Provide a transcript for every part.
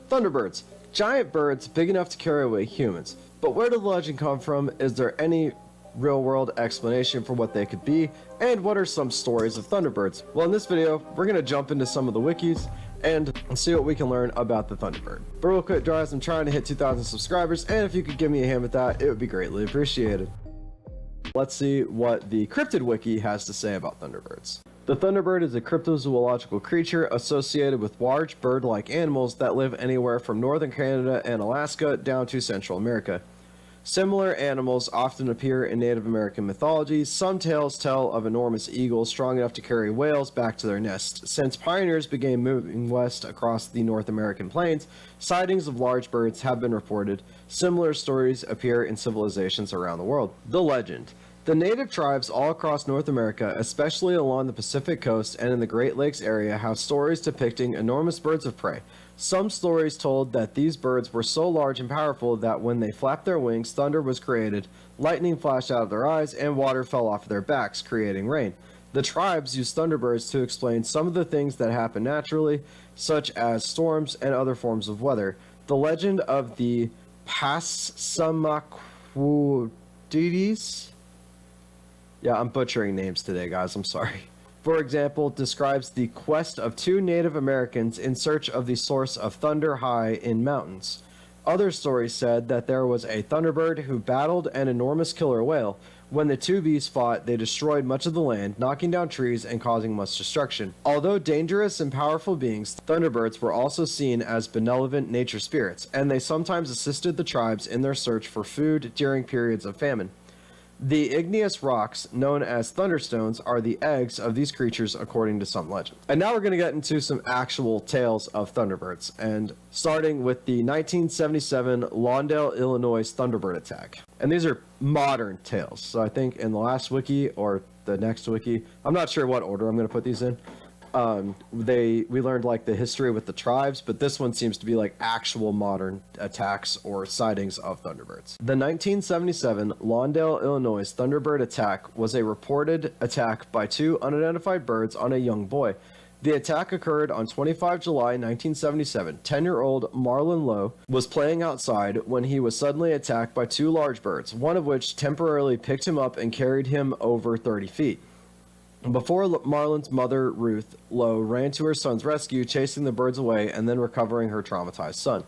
Thunderbirds. Giant birds big enough to carry away humans. But where did the legend come from? Is there any real-world explanation for what they could be? And what are some stories of Thunderbirds? Well, in this video, we're going to jump into some of the wikis and see what we can learn about the Thunderbird. But real quick, guys, I'm trying to hit 2,000 subscribers, and if you could give me a hand with that, it would be greatly appreciated. Let's see what the Cryptid wiki has to say about Thunderbirds. The Thunderbird is a cryptozoological creature associated with large bird-like animals that live anywhere from northern Canada and Alaska down to Central America. Similar animals often appear in Native American mythology. Some tales tell of enormous eagles strong enough to carry whales back to their nests. Since pioneers began moving west across the North American plains, sightings of large birds have been reported. Similar stories appear in civilizations around the world. The legend. The native tribes all across North America, especially along the Pacific coast and in the Great Lakes area, have stories depicting enormous birds of prey. Some stories told that these birds were so large and powerful that when they flapped their wings, thunder was created, lightning flashed out of their eyes, and water fell off their backs, creating rain. The tribes used thunderbirds to explain some of the things that happen naturally, such as storms and other forms of weather. The legend of the Passamaquoddies? Yeah, I'm butchering names today, guys. I'm sorry. For example, describes the quest of two Native Americans in search of the source of thunder high in mountains. Other stories said that there was a thunderbird who battled an enormous killer whale. When the two beasts fought, they destroyed much of the land, knocking down trees and causing much destruction. Although dangerous and powerful beings, thunderbirds were also seen as benevolent nature spirits, and they sometimes assisted the tribes in their search for food during periods of famine. The igneous rocks, known as thunderstones, are the eggs of these creatures according to some legend. And now we're going to get into some actual tales of Thunderbirds, and starting with the 1977 Lawndale, Illinois Thunderbird attack. And these are modern tales, so I think in the last wiki or the next wiki, I'm not sure what order I'm going to put these in. We learned like the history with the tribes, but this one seems to be like actual modern attacks or sightings of Thunderbirds. The 1977 Lawndale, Illinois Thunderbird attack was a reported attack by two unidentified birds on a young boy. The attack occurred on 25 July 1977. 10-year-old Marlon Lowe was playing outside when he was suddenly attacked by two large birds, one of which temporarily picked him up and carried him over 30 feet. Before Marlon's mother, Ruth Lowe, ran to her son's rescue, chasing the birds away and then recovering her traumatized son.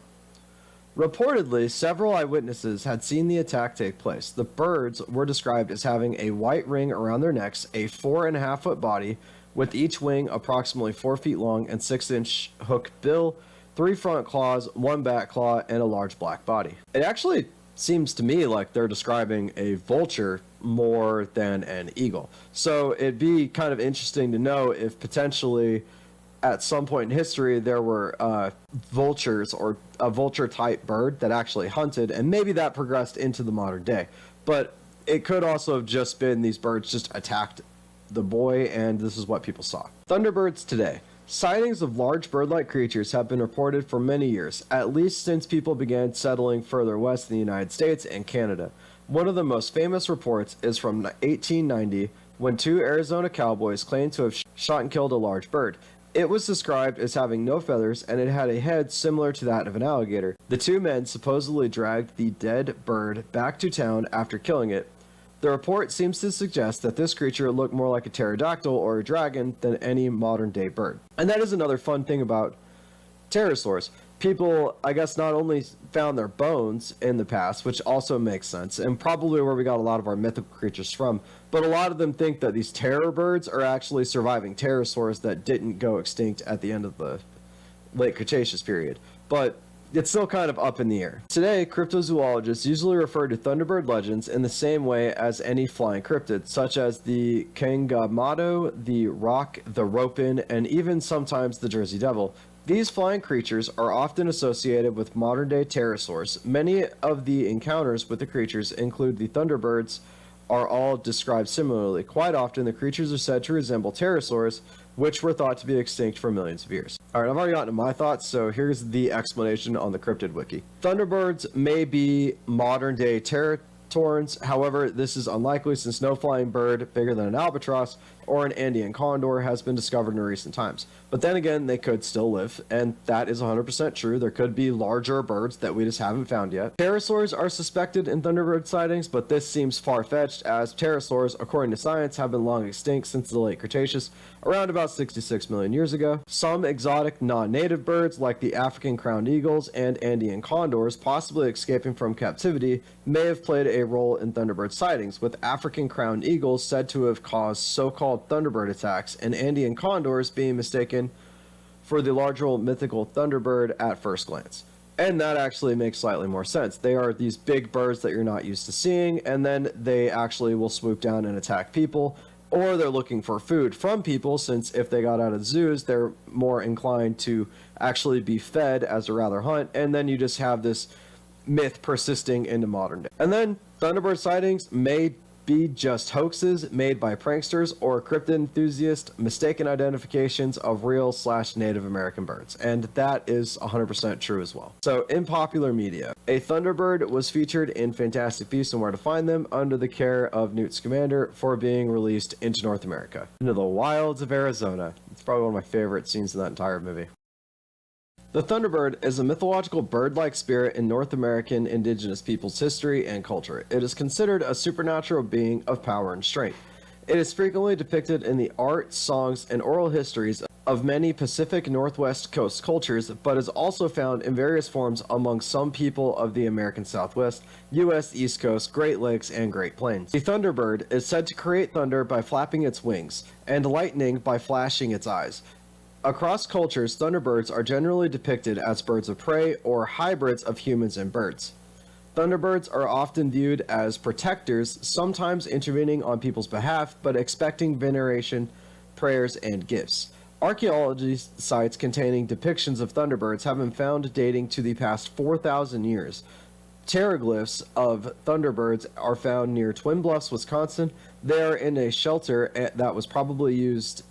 Reportedly, several eyewitnesses had seen the attack take place. The birds were described as having a white ring around their necks, a 4.5-foot body, with each wing approximately 4 feet long and 6-inch hook bill, 3 front claws, 1 back claw, and a large black body. It actually seems to me like they're describing a vulture more than an eagle. So it'd be kind of interesting to know if potentially at some point in history there were vultures or a vulture type bird that actually hunted, and maybe that progressed into the modern day. But it could also have just been these birds just attacked the boy, and this is what people saw. Thunderbirds today. Sightings of large bird-like creatures have been reported for many years, at least since people began settling further west in the United States and Canada. One of the most famous reports is from 1890, when two Arizona cowboys claimed to have shot and killed a large bird. It was described as having no feathers, and it had a head similar to that of an alligator. The two men supposedly dragged the dead bird back to town after killing it. The report seems to suggest that this creature looked more like a pterodactyl or a dragon than any modern-day bird. And that is another fun thing about pterosaurs. People, I guess, not only found their bones in the past, which also makes sense, and probably where we got a lot of our mythical creatures from, but a lot of them think that these terror birds are actually surviving pterosaurs that didn't go extinct at the end of the late Cretaceous period. But it's still kind of up in the air. Today, cryptozoologists usually refer to Thunderbird legends in the same way as any flying cryptid, such as the Kangamado, the Rock, the Ropin, and even sometimes the Jersey Devil. These flying creatures are often associated with modern-day pterosaurs. Many of the encounters with the creatures include the Thunderbirds, are all described similarly. Quite often, the creatures are said to resemble pterosaurs, which were thought to be extinct for millions of years. Alright, I've already gotten to my thoughts, so here's the explanation on the Cryptid Wiki. Thunderbirds may be modern-day pterosaurs. However, this is unlikely since no flying bird bigger than an albatross or an Andean condor has been discovered in recent times. But then again, they could still live, and that is 100% true. There could be larger birds that we just haven't found yet. Pterosaurs are suspected in Thunderbird sightings, but this seems far-fetched, as pterosaurs, according to science, have been long extinct since the late Cretaceous, around about 66 million years ago. Some exotic non-native birds, like the African crowned eagles and Andean condors, possibly escaping from captivity, may have played a role in Thunderbird sightings, with African crowned eagles said to have caused so-called Thunderbird attacks, and Andean condors being mistaken for the larger mythical Thunderbird at first glance. And that actually makes slightly more sense. They are these big birds that you're not used to seeing, and then they actually will swoop down and attack people, or they're looking for food from people, since if they got out of zoos, they're more inclined to actually be fed as a rather hunt, and then you just have this myth persisting into modern day. And then Thunderbird sightings may be just hoaxes made by pranksters or cryptid enthusiasts, mistaken identifications of real/Native American birds. And that is 100% true as well. So in popular media, a Thunderbird was featured in Fantastic Beasts and Where to Find Them under the care of Newt Scamander for being released into North America, into the wilds of Arizona. It's probably one of my favorite scenes in that entire movie. The Thunderbird is a mythological bird-like spirit in North American indigenous peoples' history and culture. It is considered a supernatural being of power and strength. It is frequently depicted in the art, songs, and oral histories of many Pacific Northwest coast cultures, but is also found in various forms among some people of the American Southwest, U.S. East Coast, Great Lakes, and Great Plains. The Thunderbird is said to create thunder by flapping its wings, and lightning by flashing its eyes. Across cultures, Thunderbirds are generally depicted as birds of prey or hybrids of humans and birds. Thunderbirds are often viewed as protectors, sometimes intervening on people's behalf, but expecting veneration, prayers, and gifts. Archaeology sites containing depictions of Thunderbirds have been found dating to the past 4,000 years. Pteroglyphs of Thunderbirds are found near Twin Bluffs, Wisconsin. They are in a shelter that was probably used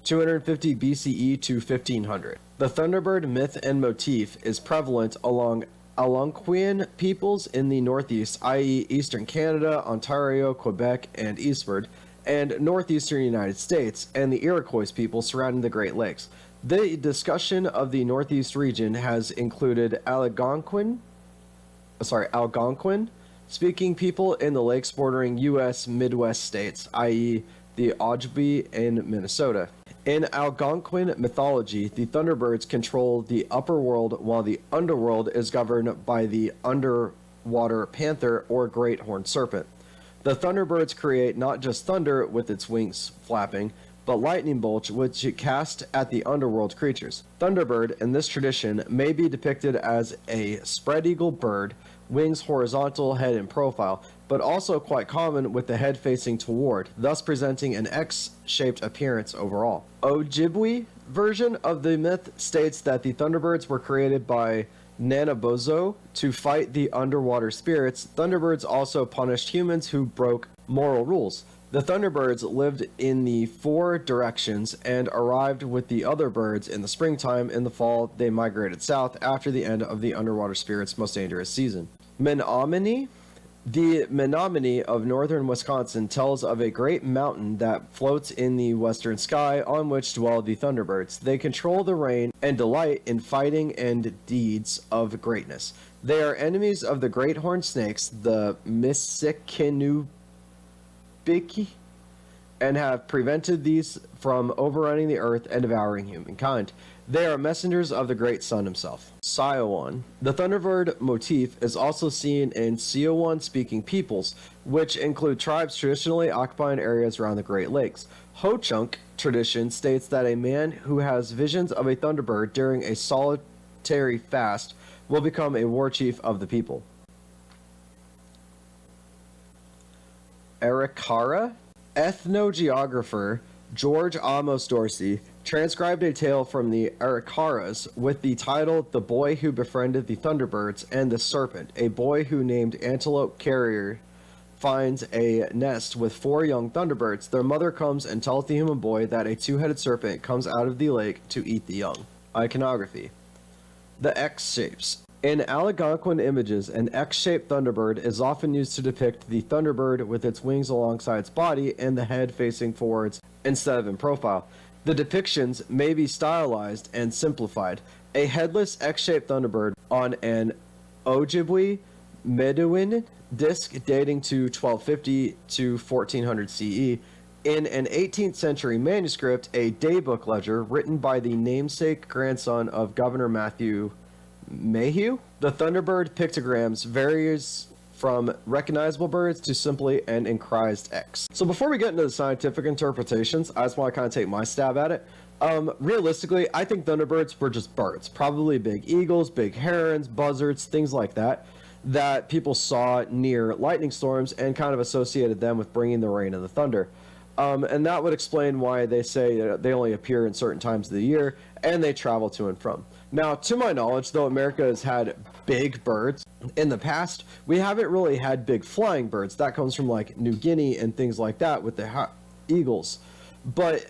250 BCE to 1500. The Thunderbird myth and motif is prevalent along Algonquian peoples in the Northeast, i.e. Eastern Canada, Ontario, Quebec, and eastward, and Northeastern United States, and the Iroquois people surrounding the Great Lakes. The discussion of the Northeast region has included Algonquin speaking people in the lakes bordering U.S. Midwest states, i.e. the Ojibwe in Minnesota. In Algonquin mythology, the Thunderbirds control the upper world, while the underworld is governed by the underwater panther or great horned serpent. The Thunderbirds create not just thunder with its wings flapping, but lightning bolts which it casts at the underworld creatures. Thunderbird, in this tradition, may be depicted as a spread-eagle bird, wings horizontal, head in profile, but also quite common with the head facing toward, thus presenting an X-shaped appearance overall. Ojibwe version of the myth states that the Thunderbirds were created by Nanabozo to fight the underwater spirits. Thunderbirds also punished humans who broke moral rules. The Thunderbirds lived in the four directions and arrived with the other birds in the springtime. In the fall, they migrated south after the end of the underwater spirits' most dangerous season. Menominee. The Menominee of northern Wisconsin tells of a great mountain that floats in the western sky on which dwell the Thunderbirds. They control the rain and delight in fighting and deeds of greatness. They are enemies of the great horned snakes, the Missikinubiki, and have prevented these from overrunning the earth and devouring humankind. They are messengers of the great sun himself. Siowan. The Thunderbird motif is also seen in Siowan-speaking peoples, which include tribes traditionally occupying areas around the Great Lakes. Ho-Chunk tradition states that a man who has visions of a Thunderbird during a solitary fast will become a war chief of the people. Arikara. Ethnogeographer George Amos Dorsey transcribed a tale from the Arikaras with the title The Boy Who Befriended the Thunderbirds and the Serpent. A boy who named Antelope Carrier finds a nest with 4 young Thunderbirds. Their mother comes and tells the human boy that a two-headed serpent comes out of the lake to eat the young. Iconography. The X shapes. In Algonquin images, an X-shaped Thunderbird is often used to depict the Thunderbird with its wings alongside its body and the head facing forwards instead of in profile. The depictions may be stylized and simplified. A headless X-shaped Thunderbird on an Ojibwe Medellin disc dating to 1250 to 1400 CE. In an 18th century manuscript, a daybook ledger written by the namesake grandson of Governor Matthew Mayhew. The Thunderbird pictograms varies from recognizable birds to simply an encrised X. So before we get into the scientific interpretations, I just want to kind of take my stab at it. Realistically, I think Thunderbirds were just birds, probably big eagles, big herons, buzzards, things like that, that people saw near lightning storms and kind of associated them with bringing the rain and the thunder. And that would explain why they say that they only appear in certain times of the year and they travel to and from. Now, to my knowledge, though America has had big birds in the past, we haven't really had big flying birds. That comes from like New Guinea and things like that with the eagles. But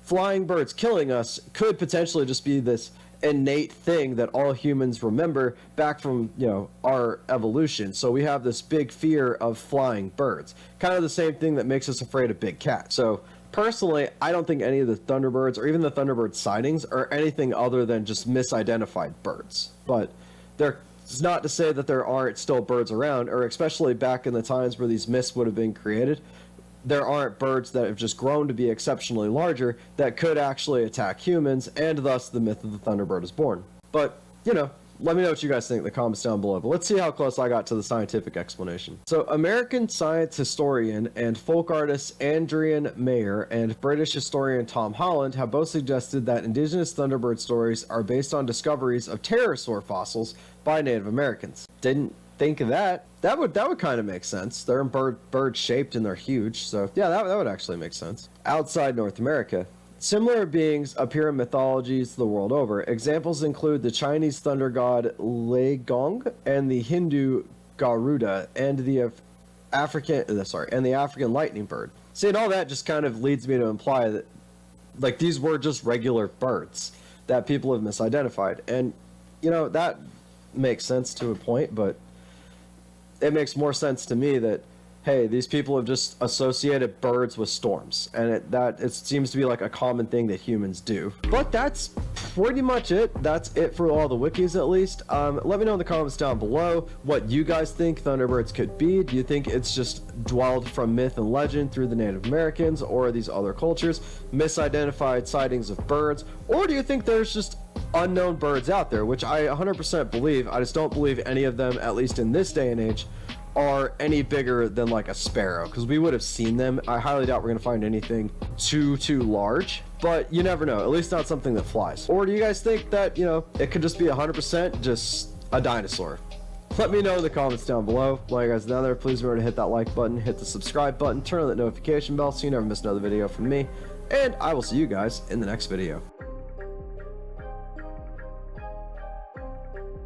flying birds killing us could potentially just be this innate thing that all humans remember back from, you know, our evolution. So we have this big fear of flying birds, kind of the same thing that makes us afraid of big cats. So personally, I don't think any of the Thunderbirds or even the Thunderbird sightings are anything other than just misidentified birds. But it's not to say that there aren't still birds around, or especially back in the times where these myths would have been created, there aren't birds that have just grown to be exceptionally larger that could actually attack humans, and thus the myth of the Thunderbird is born. But, you know, let me know what you guys think in the comments down below, but let's see how close I got to the scientific explanation. So, American science historian and folk artist Adrian Mayer and British historian Tom Holland have both suggested that indigenous Thunderbird stories are based on discoveries of pterosaur fossils by Native Americans. Didn't think of that. That would kind of make sense. They're bird shaped and they're huge, so yeah, that would actually make sense. Outside North America, similar beings appear in mythologies the world over. Examples include the Chinese thunder god Gong and the Hindu Garuda and the African lightning bird. See, and all that just kind of leads me to imply that like these were just regular birds that people have misidentified, and you know that makes sense to a point, but it makes more sense to me that, hey, these people have just associated birds with storms, and it seems to be like a common thing that humans do. But that's pretty much it. That's it for all the wikis, at least. Let me know in the comments down below what you guys think Thunderbirds could be. Do you think it's just dwelled from myth and legend through the Native Americans or these other cultures, misidentified sightings of birds, or do you think there's just unknown birds out there, which I 100% believe. I just don't believe any of them, at least in this day and age, are any bigger than like a sparrow, because we would have seen them. I highly doubt we're going to find anything too large, but you never know, at least not something that flies. Or do you guys think that, you know, it could just be 100% just a dinosaur? Let me know in the comments down below. While you guys are down there, please remember to hit that like button, hit the subscribe button, turn on that notification bell so you never miss another video from me, and I will see you guys in the next video.